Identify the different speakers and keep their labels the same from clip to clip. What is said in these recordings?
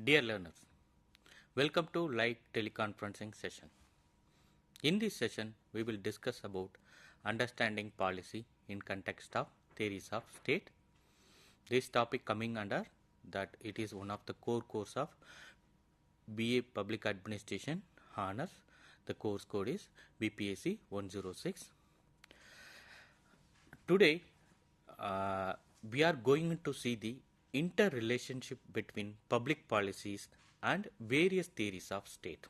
Speaker 1: Dear learners, welcome to live teleconferencing session. In this session, we will discuss about understanding policy in context of theories of state. This topic coming under that it is one of the core course of BA Public Administration Honors. The course code is BPSC 106. Today, we are going to see the interrelationship between public policies and various theories of state.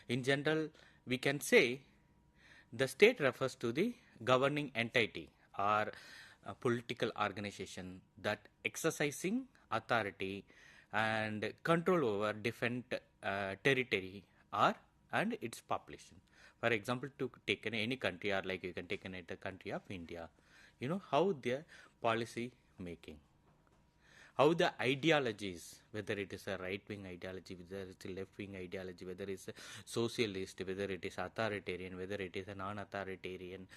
Speaker 1: In general, we can say the state refers to the governing entity or a political organization that exercising authority and control over different territory and its population. For example, to take any country, or like you can take the country of India, you know how their policy making, how the ideologies, whether it is a right-wing ideology, whether it's a left-wing ideology, whether it's a socialist, whether it is authoritarian, whether it is a non-authoritarian,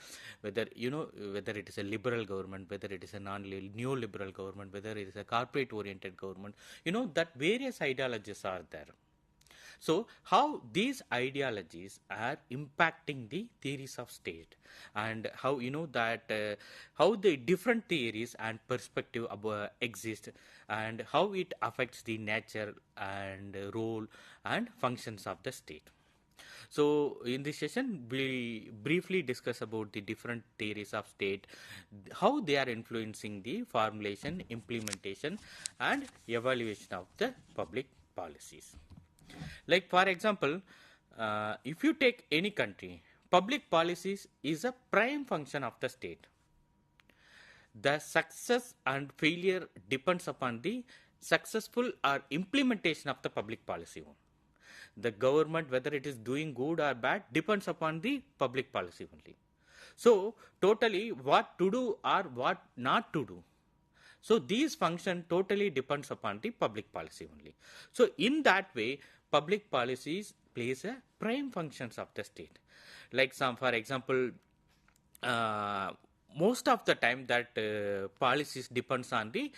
Speaker 1: whether it is a liberal government, whether it is a neoliberal government, whether it is a corporate-oriented government, that various ideologies are there. So, how these ideologies are impacting the theories of state, and how how the different theories and perspective exist, and how it affects the nature and role and functions of the state. So, in this session, we briefly discuss about the different theories of state, how they are influencing the formulation, implementation, and evaluation of the public policies. Like for example, if you take any country, public policies is a prime function of the state. The success and failure depends upon the successful or implementation of the public policy. The government, whether it is doing good or bad, depends upon the public policy only. So, totally what to do or what not to do. So, these function totally depends upon the public policy only. So, in that way, public policies plays a prime functions of the state. Like for example, most of the time that policies depends on the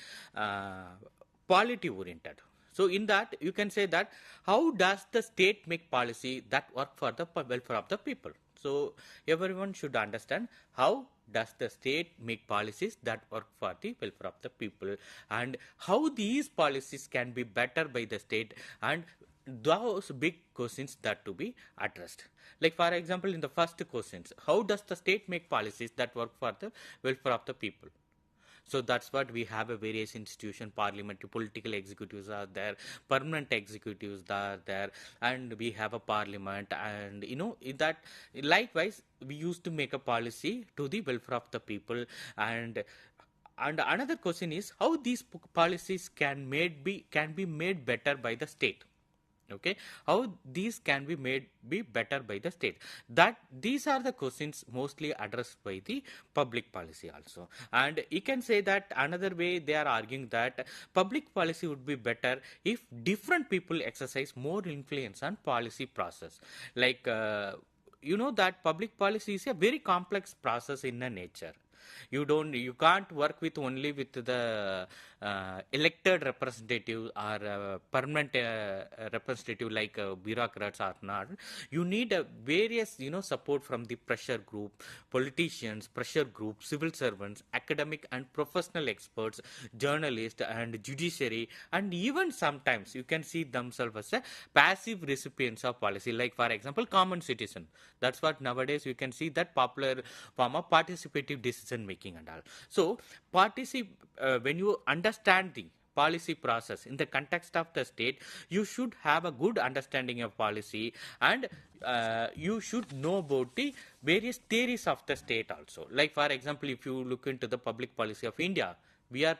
Speaker 1: polity oriented. So, in that you can say that how does the state make policy that work for the welfare of the people. So, everyone should understand how does the state make policies that work for the welfare of the people, and how these policies can be better by the state, and those big questions that to be addressed. Like for example, in the first questions, how does the state make policies that work for the welfare of the people? So that's what we have a various institution, parliamentary, political executives are there, permanent executives are there, and we have a parliament, and in that likewise we used to make a policy to the welfare of the people. And another question is how these policies can be made better by the state. Okay, how these can be made better by the state. That these are the questions mostly addressed by the public policy also. And you can say that another way they are arguing that public policy would be better if different people exercise more influence on policy process. Like that public policy is a very complex process in a nature. You can't work with only with the elected representative or permanent representative like bureaucrats or not. You need various support from the pressure group, politicians, pressure group, civil servants, academic and professional experts, journalists and judiciary, and even sometimes you can see themselves as a passive recipients of policy, like for example common citizen. That's what nowadays you can see that popular form of participative decision making and all. So when you understand the policy process in the context of the state, you should have a good understanding of policy, and you should know about the various theories of the state also. Like for example, if you look into the public policy of India, we are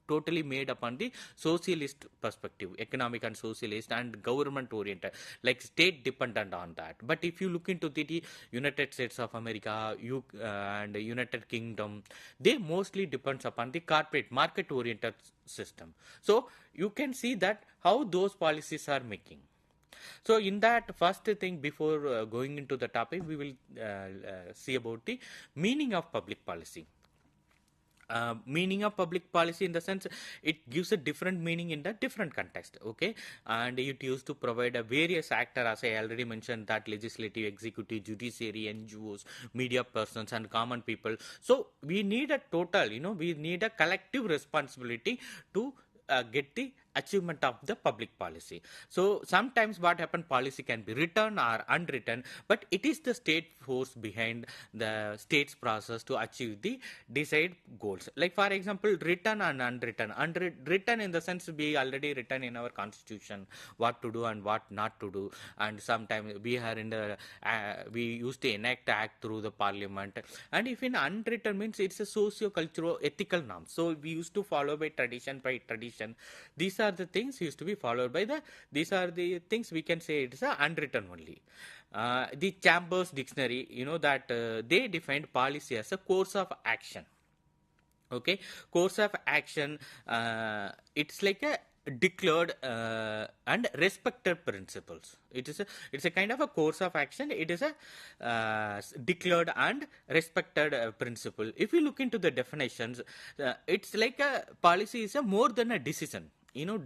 Speaker 1: totally made upon the socialist perspective, economic and socialist and government oriented, like state dependent on that. But if you look into the United States of America and United Kingdom, they mostly depends upon the corporate market oriented system. So you can see that how those policies are making. So in that first thing, before going into the topic, we will see about the meaning of public policy. meaning of public policy in the sense it gives a different meaning in the different context. Okay, and it used to provide a various actor, as I already mentioned, that legislative, executive, judiciary, NGOs, media persons, and common people. So we need a total, we need a collective responsibility to get the achievement of the public policy. So sometimes what happen, policy can be written or unwritten, but it is the state force behind the state's process to achieve the desired goals. Like for example, written and unwritten. Written in the sense we already written in our constitution what to do and what not to do, and sometimes we are in the we used to enact act through the parliament. And if in unwritten means it's a socio-cultural ethical norm, so we used to follow by tradition. These are the things used to be followed by the, these are the things we can say it's a unwritten only. The Chambers Dictionary, that they defined policy as a course of action. Okay, course of action, it's like a declared and respected principles. It's a kind of a course of action. It is a declared and respected principle. If you look into the definitions, it's like a policy is a more than a decision.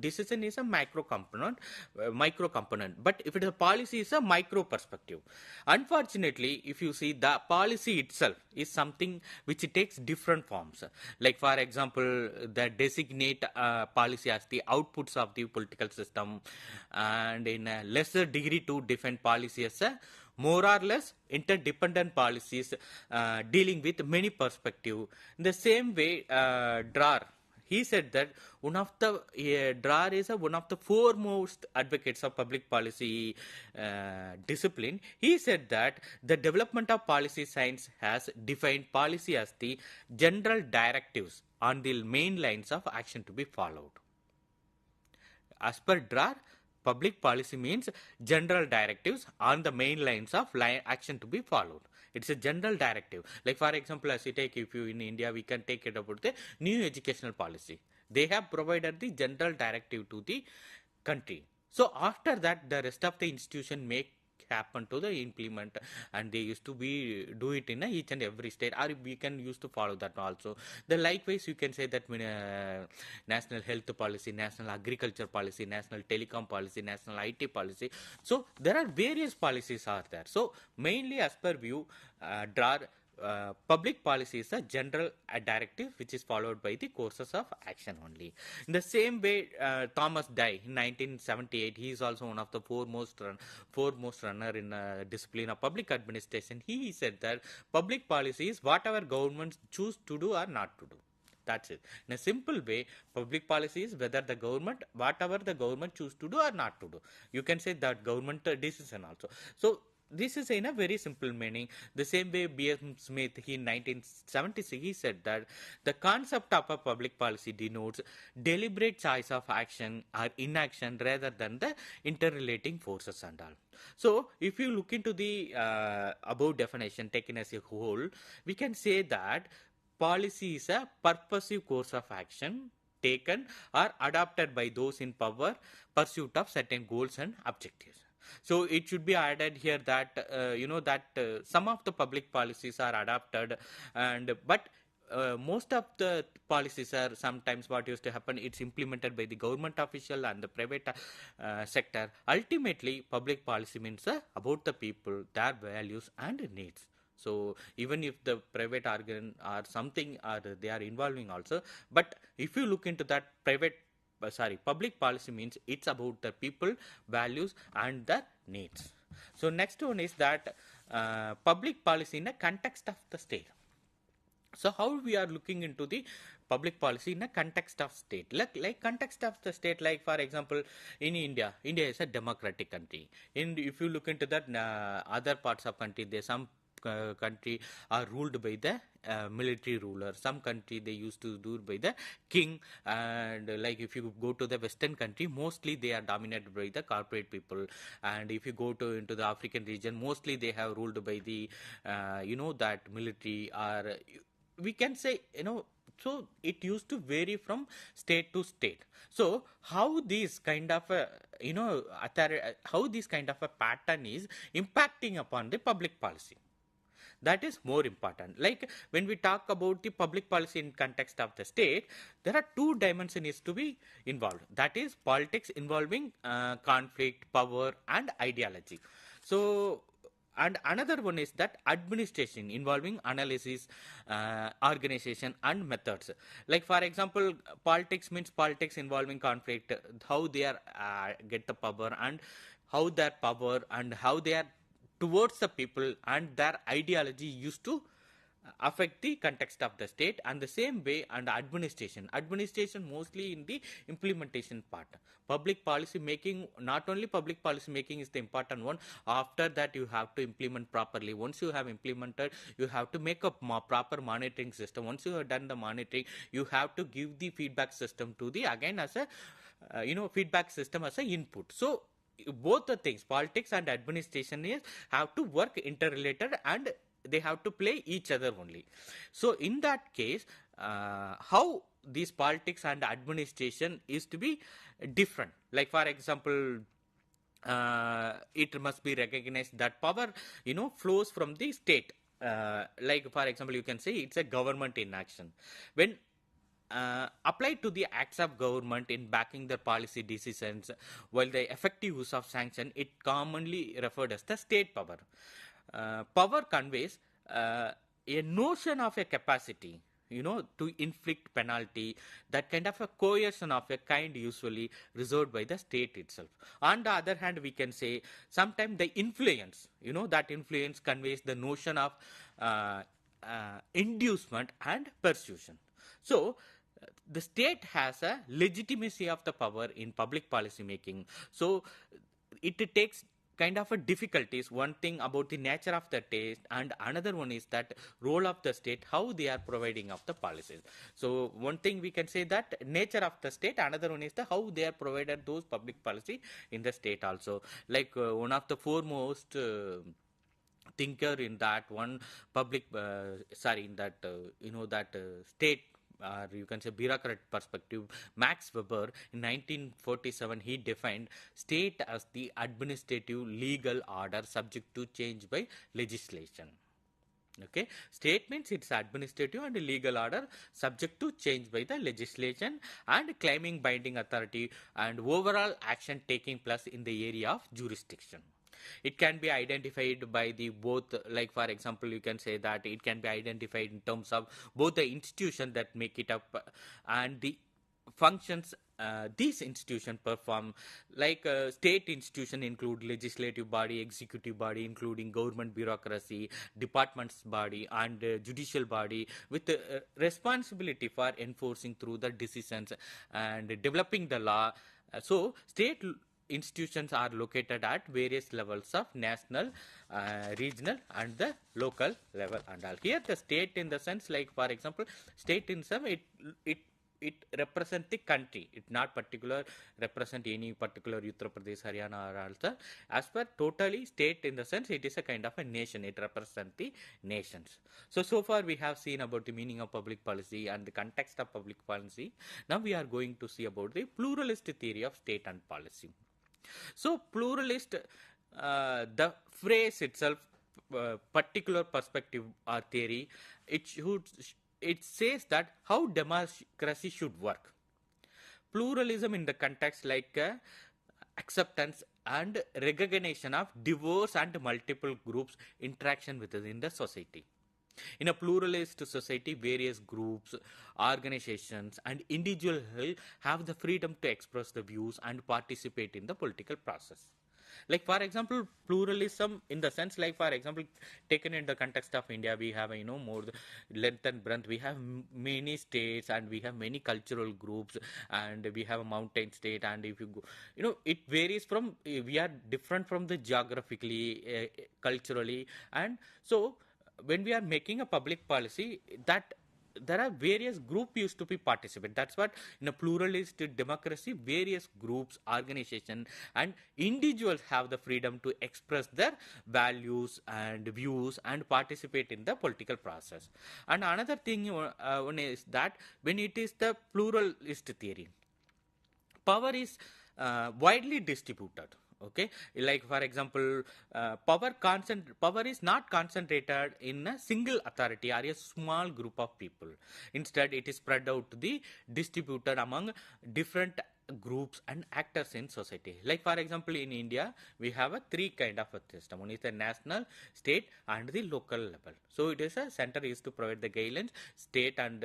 Speaker 1: Decision is a micro component, but if it is a policy, is a micro perspective. Unfortunately, if you see, the policy itself is something which takes different forms. Like for example, the designate policy as the outputs of the political system, and in a lesser degree to define policy as a more or less interdependent policies dealing with many perspectives. In the same way, Drawer, he said that one of the Drawer is one of the foremost advocates of public policy discipline. He said that the development of policy science has defined policy as the general directives on the main lines of action to be followed. As per Drawer, public policy means general directives on the main lines of action to be followed. It's a general directive. Like for example, as you take, if you in India, we can take it about the new educational policy. They have provided the general directive to the country. So after that, the rest of the institution make happen to the implement, and they used to be do it in each and every state, or we can use to follow that also. The likewise you can say that national health policy, national agriculture policy, national telecom policy, national IT policy. So there are various policies are there. So mainly as per view, Drawer, public policy is a general directive which is followed by the courses of action only. In the same way, Thomas Dye in 1978, he is also one of the foremost runner in discipline of public administration. He said that public policy is whatever governments choose to do or not to do. That's it. In a simple way, public policy is whether the government, whatever the government choose to do or not to do. You can say that government decision also. So this is in a very simple meaning. The same way B.M. Smith, he in 1976, he said that the concept of a public policy denotes deliberate choice of action or inaction rather than the interrelating forces and all. So if you look into the above definition taken as a whole, we can say that policy is a purposive course of action taken or adopted by those in power pursuit of certain goals and objectives. So it should be added here that some of the public policies are adopted, and but most of the policies are sometimes what used to happen, it's implemented by the government official and the private sector. Ultimately, public policy means about the people, their values and needs. So even if the private organ or something are they are involving also, but if you look into that public policy means it's about the people, values and their needs. So next one is that public policy in a context of the state. So how we are looking into the public policy in a context of state, like context of the state, like for example in India is a democratic country. If you look into that other parts of country, there's some country are ruled by the military ruler. Some country they used to do by the king, and like if you go to the western country, mostly they are dominated by the corporate people. And if you go to into the African region, mostly they have ruled by the that military, or we can say so it used to vary from state to state. So how this kind of a how this kind of a pattern is impacting upon the public policy. That is more important. Like when we talk about the public policy in context of the state, there are two dimensions to be involved. That is politics involving conflict, power, and ideology. So, and another one is that administration involving analysis, organization, and methods. Like for example, politics means politics involving conflict, how they are get the power, and how their power and how they are towards the people and their ideology used to affect the context of the state. And the same way, and administration mostly in the implementation part. Public policy making, not only public policy making is the important one, after that you have to implement properly. Once you have implemented, you have to make a proper monitoring system. Once you have done the monitoring, you have to give the feedback system to the, again, as a feedback system as a input. So both the things, politics and administration, is have to work interrelated, and they have to play each other only. So in that case, how these politics and administration is to be different. Like for example, it must be recognized that power flows from the state. Like for example, you can say it's a government in action. When applied to the acts of government in backing their policy decisions, while the effective use of sanction, it commonly referred as the state power. Power conveys a notion of a capacity, to inflict penalty, that kind of a coercion of a kind usually reserved by the state itself. On the other hand, we can say sometimes the influence, that influence conveys the notion of inducement and persuasion. So, the state has a legitimacy of the power in public policy making. So, it takes kind of a difficulties. One thing about the nature of the state, and another one is that role of the state, how they are providing of the policies. So one thing we can say that nature of the state, another one is the how they are provided those public policy in the state also. Like one of the foremost thinker in that one public in that state, or you can say bureaucrat perspective, Max Weber, in 1947, he defined state as the administrative legal order subject to change by legislation. Okay, state means it's administrative and legal order subject to change by the legislation, and claiming binding authority and overall action taking place in the area of jurisdiction. It can be identified by the both, like for example, you can say that it can be identified in terms of both the institution that make it up and the functions these institutions perform. Like state institution include legislative body, executive body, including government bureaucracy, departments body, and judicial body, with responsibility for enforcing through the decisions and developing the law. So state institutions are located at various levels of national, regional, and the local level and all. Here the state, in the sense, like for example, state in some, it represent the country. It not particular represent any particular Uttar Pradesh, Haryana, or also. As per totally state, in the sense, it is a kind of a nation. It represents the nations. So far we have seen about the meaning of public policy and the context of public policy. Now we are going to see about the pluralist theory of state and policy. So pluralist, the phrase itself, particular perspective or theory, it says that how democracy should work. Pluralism in the context like acceptance and recognition of diverse and multiple groups interaction within the society. In a pluralist society, various groups, organizations, and individuals have the freedom to express the views and participate in the political process. Like for example, pluralism in the sense, like for example, taken in the context of India, we have more length and breadth. We have many states, and we have many cultural groups, and we have a mountain state. And if you go, it varies from, we are different from the geographically, culturally, and so when we are making a public policy, that there are various groups used to be participate. That's what in a pluralist democracy, various groups, organizations, and individuals have the freedom to express their values and views and participate in the political process. And another thing one is that when it is the pluralist theory, power is widely distributed. Okay, like for example, power is not concentrated in a single authority or a small group of people. Instead, it is spread out to the distributed among different groups and actors in society. Like for example, in India we have a three kind of a system. One is the national, state and the local level. So it is a center is to provide the guidelines, state and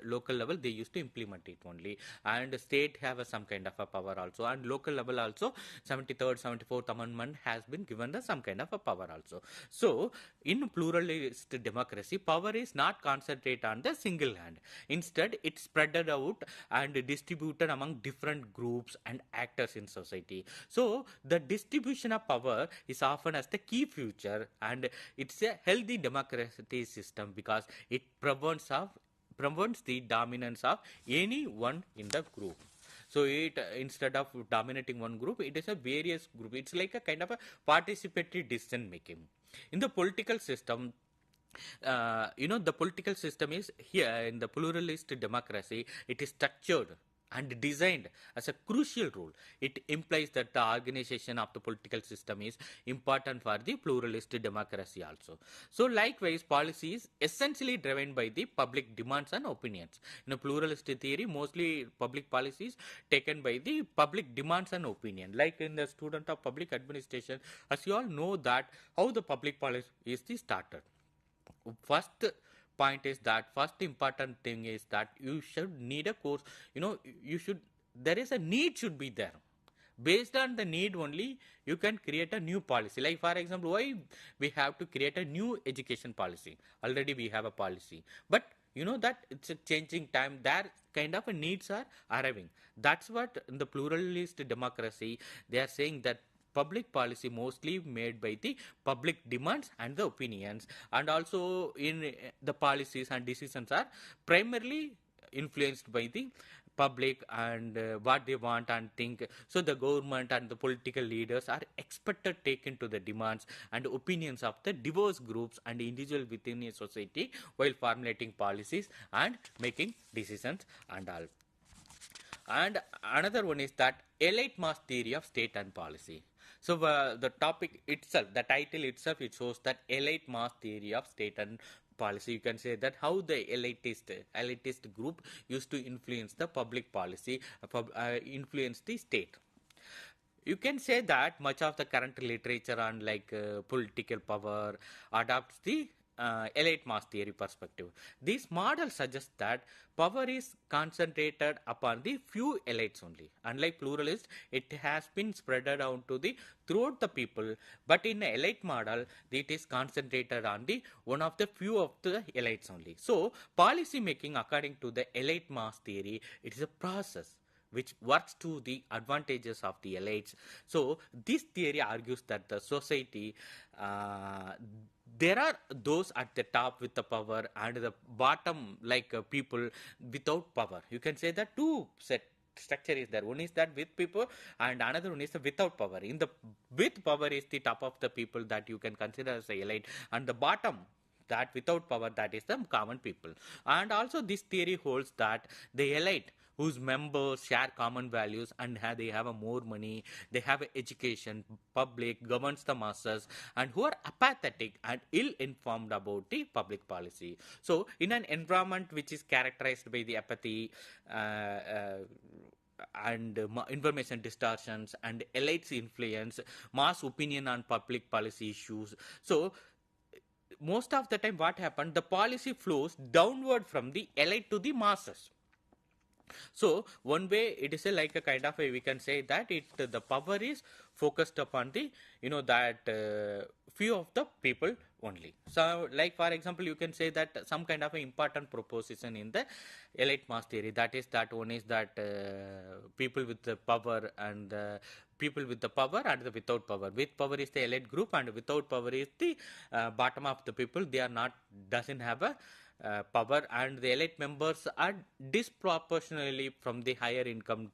Speaker 1: local level they used to implement it only, and state have some kind of a power also, and local level also 73rd 74th amendment has been given the some kind of a power also. So in pluralist democracy, power is not concentrated on the single hand. Instead, it's spread out and distributed among different groups and actors in society. So the distribution of power is often as the key feature, and it's a healthy democracy system because it prevents the dominance of any one in the group. So it instead of dominating one group, it is a various group. It's like a kind of a participatory decision making. In the political system, the political system is here in the pluralist democracy. It is structured and designed as a crucial role. It implies that the organization of the political system is important for the pluralist democracy also. So likewise, policy is essentially driven by the public demands and opinions. In a pluralist theory, mostly public policies taken by the public demands and opinion. Like in the student of public administration, as you all know that how the public policy is started. First point is that first important thing is that you should need a course. You should, there is a need should be there. Based on the need only, you can create a new policy. Like for example, why we have to create a new education policy? Already we have a policy, but you know that it's a changing time. There kind of a needs are arriving. That's what in the pluralist democracy they are saying that public policy mostly made by the public demands and the opinions, and also in the policies and decisions are primarily influenced by the public and what they want and think. So the government and the political leaders are expected to take into the demands and opinions of the diverse groups and individuals within a society while formulating policies and making decisions and all. And another one is that elite mass theory of state and policy. So the topic itself, the title itself, it shows that elite mass theory of state and policy. You can say that how the elitist group used to influence the public policy, influence the state. You can say that much of the current literature on like political power adopts the elite mass theory perspective. This model suggests that power is concentrated upon the few elites only. Unlike pluralist, it has been spread out to the throughout the people. But in the elite model, it is concentrated on the one of the few of the elites only. So policy making according to the elite mass theory, it is a process which works to the advantages of the elites. So this theory argues that the society, there are those at the top with the power and the bottom like people without power. You can say that two set structure is there. One is that with people and another one is the without power. In the with power is the top of the people that you can consider as a elite, and the bottom that without power, that is the common people. And also this theory holds that the elite whose members share common values and they have a more money, they have education, public governs the masses, and who are apathetic and ill-informed about the public policy. So in an environment which is characterized by the apathy, and information distortions and elites influence, mass opinion on public policy issues. So most of the time what happened, the policy flows downward from the elite to the masses. So one way it is like a kind of a, we can say that the power is focused upon the that few of the people only. So like for example, you can say that some kind of an important proposition in the elite mass theory, that is that one is that people with the power and people with the power and the without power. With power is the elite group and without power is the bottom of the people. They are not, doesn't have a power, and the elite members are disproportionately from the higher income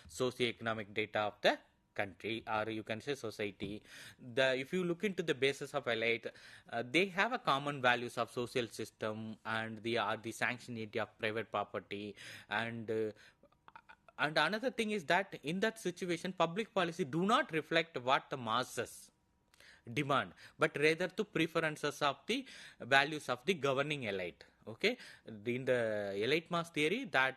Speaker 1: socio-economic data of the country, or you can say society. If you look into the basis of elite, they have a common values of social system, and they are the sanctionality of private property, and And another thing is that in that situation, public policy do not reflect what the masses demand, but rather to preferences of the values of the governing elite. Okay, in the elite mass theory, that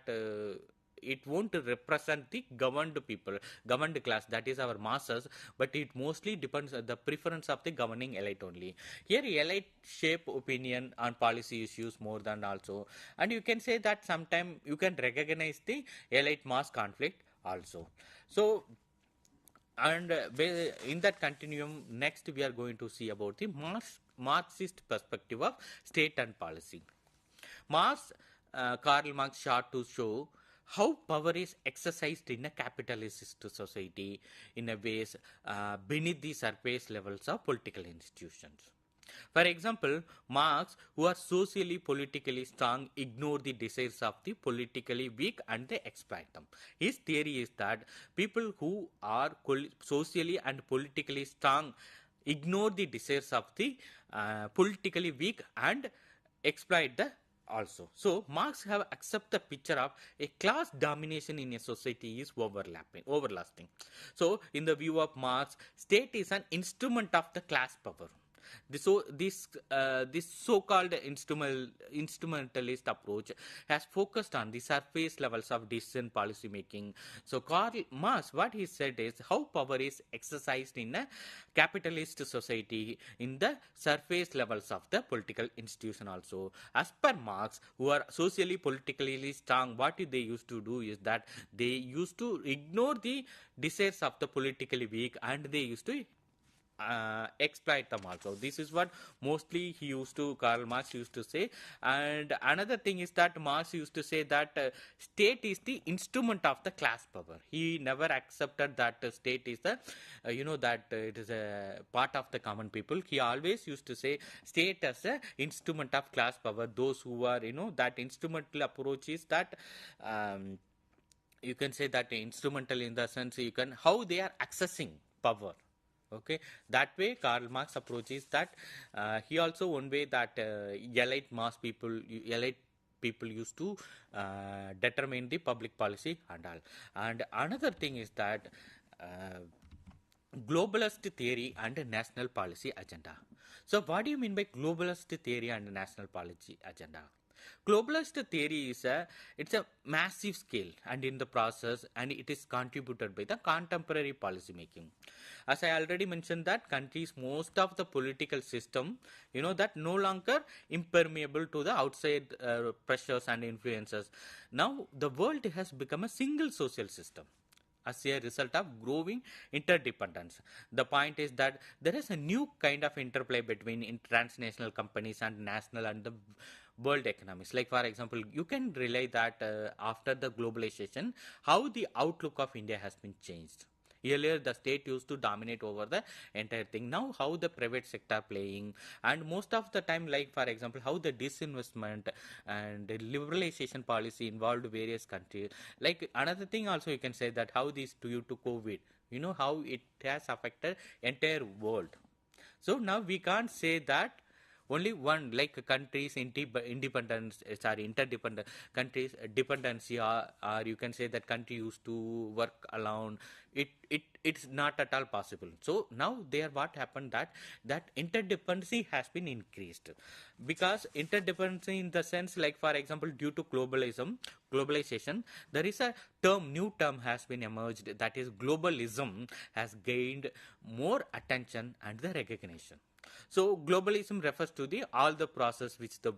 Speaker 1: it won't represent the governed people, governed class, that is our masses, but it mostly depends on the preference of the governing elite only. Here elite shape opinion on policy issues more than also, and you can say that sometime you can recognize the elite mass conflict also. So, and in that continuum, next we are going to see about the Marxist perspective of state and policy. Karl Marx sought to show how power is exercised in a capitalist society in a ways beneath the surface levels of political institutions. For example, Marx, who are socially politically strong, ignore the desires of the politically weak and they exploit them. His theory is that people who are socially and politically strong ignore the desires of the politically weak and exploit the also. So Marx have accept the picture of a class domination in a society is overlasting. So in the view of Marx, state is an instrument of the class power. This so-called instrumentalist approach has focused on the surface levels of decision policy making. So Karl Marx, what he said is how power is exercised in a capitalist society in the surface levels of the political institution also. As per Marx, who are socially politically strong, what they used to do is that they used to ignore the desires of the politically weak and they used to exploit them also. This is what mostly Karl Marx used to say. And another thing is that Marx used to say that state is the instrument of the class power. He never accepted that state is the it is a part of the common people. He always used to say state as a instrument of class power. Those who are that instrumental approach is that you can say that instrumental in the sense how they are accessing power. Okay, that way Karl Marx approaches that. He also one way that elite people used to determine the public policy and all. And another thing is that globalist theory and national policy agenda. So what do you mean by globalist theory and national policy agenda? Globalist theory is it's a massive scale and in the process, and it is contributed by the contemporary policy making. As I already mentioned that countries, most of the political system, that no longer impermeable to the outside pressures and influences. Now the world has become a single social system as a result of growing interdependence. The point is that there is a new kind of interplay between transnational companies and national and the world economies. Like for example, you can relate that after the globalization, how the outlook of India has been changed. Earlier, the state used to dominate over the entire thing. Now, how the private sector playing, and most of the time, like for example, how the disinvestment and the liberalization policy involved various countries. Like another thing, also you can say that how this due to COVID, how it has affected entire world. So now we can't say that only one, like countries interdependent countries dependency, or you can say that country used to work alone. It's not at all possible. So now there what happened that interdependency has been increased, because interdependency in the sense, like for example, due to globalization, there is a new term has been emerged, that is globalism has gained more attention and the recognition. So globalism refers to all the process which the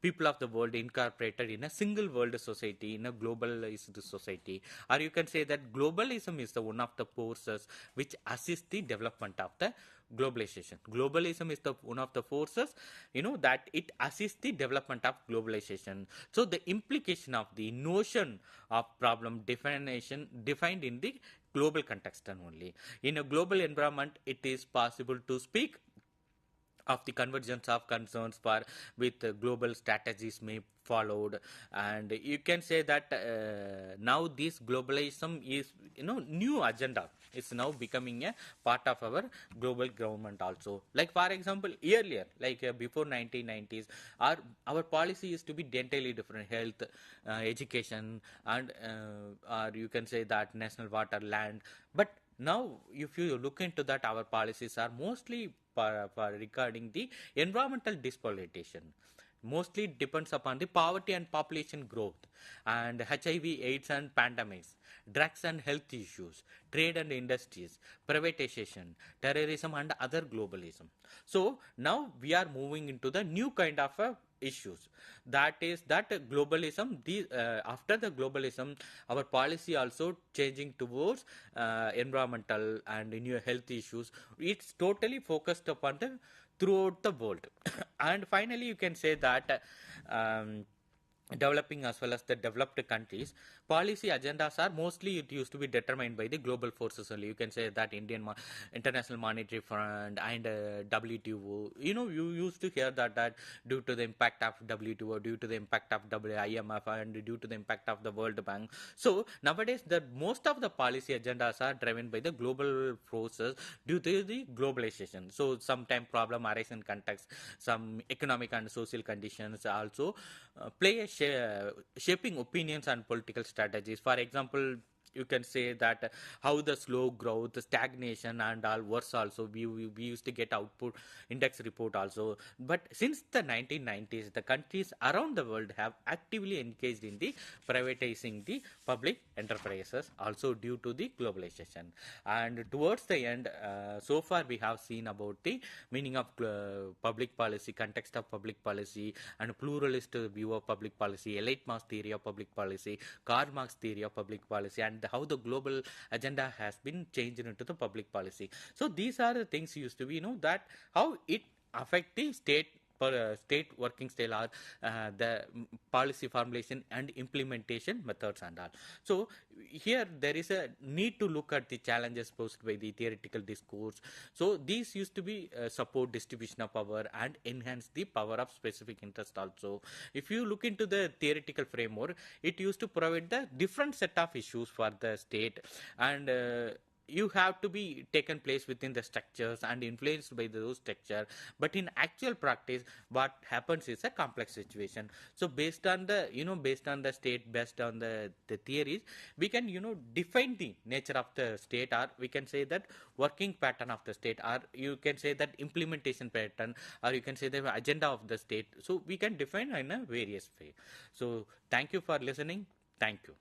Speaker 1: people of the world incorporated in a single world society, in a globalized society. Or you can say that globalism is the one of the forces which assist the development of the globalization. Globalism is the one of the forces, that it assists the development of globalization. So the implication of the notion of problem definition defined in the global context only. In a global environment, it is possible to speak of the convergence of concerns for with global strategies may followed. And you can say that now this globalism is new agenda is now becoming a part of our global government also. Like for example, earlier, like before 1990s, our policy used to be entirely different: health, education, and or you can say that national water, land. But now, if you look into that, our policies are mostly for regarding the environmental depopulation. Mostly depends upon the poverty and population growth, and HIV, AIDS and pandemics, drugs and health issues, trade and industries, privatization, terrorism and other globalism. So now we are moving into the new kind of issues. That is that globalism. After the globalism, our policy also changing towards environmental and new health issues. It's totally focused upon the throughout the world. And finally, you can say that developing as well as the developed countries, policy agendas are mostly, it used to be determined by the global forces only. You can say that International Monetary Fund and WTO. You used to hear that due to the impact of WTO, due to the impact of IMF, and due to the impact of the World Bank. So nowadays, the most of the policy agendas are driven by the global forces due to the globalization. So sometimes problem arise in context, some economic and social conditions also play a shaping opinions and political strategies. For example, you can say that how the slow growth, stagnation and all worse also. We used to get output index report also. But since the 1990s, the countries around the world have actively engaged in the privatizing the public enterprises also due to the globalization. And towards the end, so far we have seen about the meaning of public policy, context of public policy, and pluralist view of public policy, elite mass theory of public policy, Karl Marx theory of public policy, and how the global agenda has been changed into the public policy. So these are the things used to be, that how it affect the state working style, or the policy formulation and implementation methods and all. So here there is a need to look at the challenges posed by the theoretical discourse. So these used to be support distribution of power and enhance the power of specific interest also. If you look into the theoretical framework, it used to provide the different set of issues for the state, and you have to be taken place within the structures and influenced by those structure. But in actual practice, what happens is a complex situation. So based on the based on the state, based on the theories, we can define the nature of the state, or we can say that working pattern of the state, or you can say that implementation pattern, or you can say the agenda of the state. So we can define in a various way. So thank you for listening. Thank you.